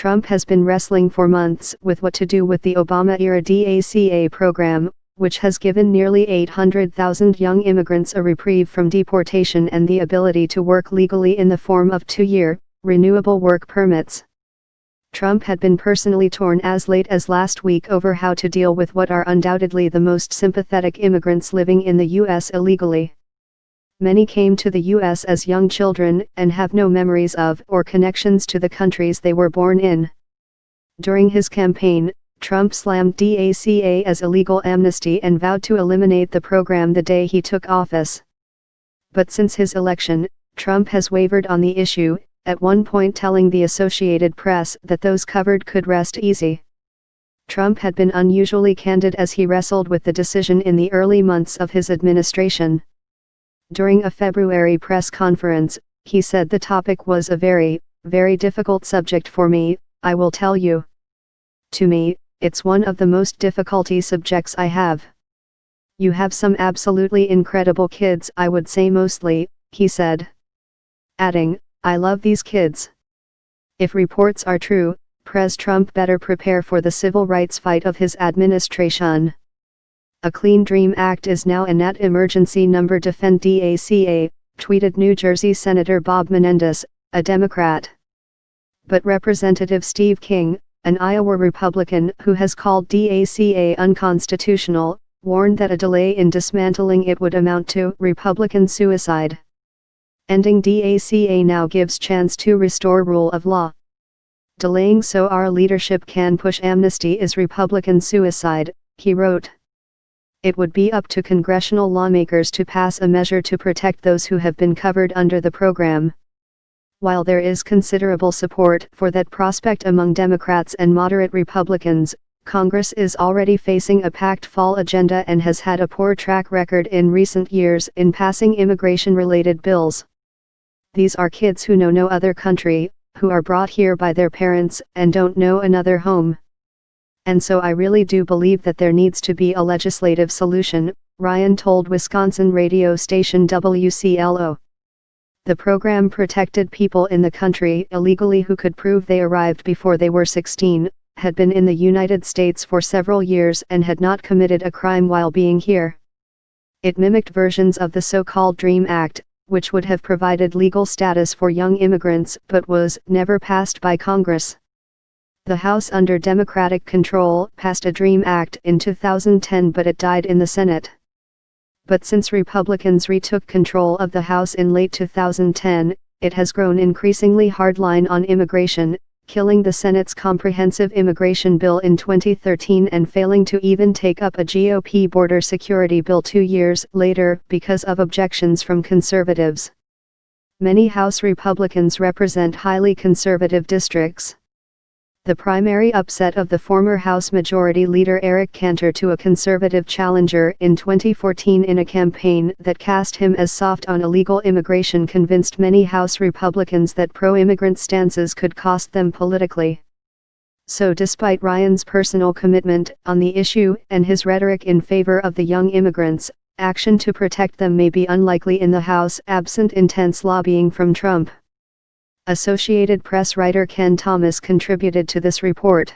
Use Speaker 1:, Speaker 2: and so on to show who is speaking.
Speaker 1: Trump has been wrestling for months with what to do with the Obama-era DACA program, which has given nearly 800,000 young immigrants a reprieve from deportation and the ability to work legally in the form of 2-year, renewable work permits. Trump had been personally torn as late as last week over how to deal with what are undoubtedly the most sympathetic immigrants living in the U.S. illegally. Many came to the U.S. as young children and have no memories of or connections to the countries they were born in. During his campaign, Trump slammed DACA as illegal amnesty and vowed to eliminate the program the day he took office. But since his election, Trump has wavered on the issue, at one point telling the Associated Press that those covered could rest easy. Trump had been unusually candid as he wrestled with the decision in the early months of his administration. During a February press conference, he said the topic was a very, very difficult subject for me, I will tell you. To me, it's one of the most difficult subjects I have. You have some absolutely incredible kids, I would say mostly, he said. Adding, I love these kids. If reports are true, Pres Trump better prepare for the civil rights fight of his administration. A Clean Dream Act is now a net emergency number defend DACA, tweeted New Jersey Senator Bob Menendez, a Democrat. But Representative Steve King, an Iowa Republican who has called DACA unconstitutional, warned that a delay in dismantling it would amount to Republican suicide. Ending DACA now gives chance to restore rule of law. Delaying so our leadership can push amnesty is Republican suicide, he wrote. It would be up to congressional lawmakers to pass a measure to protect those who have been covered under the program. While there is considerable support for that prospect among Democrats and moderate Republicans, Congress is already facing a packed fall agenda and has had a poor track record in recent years in passing immigration-related bills. These are kids who know no other country, who are brought here by their parents and don't know another home. And so I really do believe that there needs to be a legislative solution, Ryan told Wisconsin radio station WCLO. The program protected people in the country illegally who could prove they arrived before they were 16, had been in the United States for several years and had not committed a crime while being here. It mimicked versions of the so-called DREAM Act, which would have provided legal status for young immigrants but was never passed by Congress. The House under Democratic control passed a DREAM Act in 2010 but it died in the Senate. But since Republicans retook control of the House in late 2010, it has grown increasingly hardline on immigration, killing the Senate's comprehensive immigration bill in 2013 and failing to even take up a GOP border security bill 2 years later because of objections from conservatives. Many House Republicans represent highly conservative districts. The primary upset of the former House Majority Leader Eric Cantor to a conservative challenger in 2014 in a campaign that cast him as soft on illegal immigration convinced many House Republicans that pro-immigrant stances could cost them politically. So despite Ryan's personal commitment on the issue and his rhetoric in favor of the young immigrants, action to protect them may be unlikely in the House absent intense lobbying from Trump. Associated Press writer Ken Thomas contributed to this report.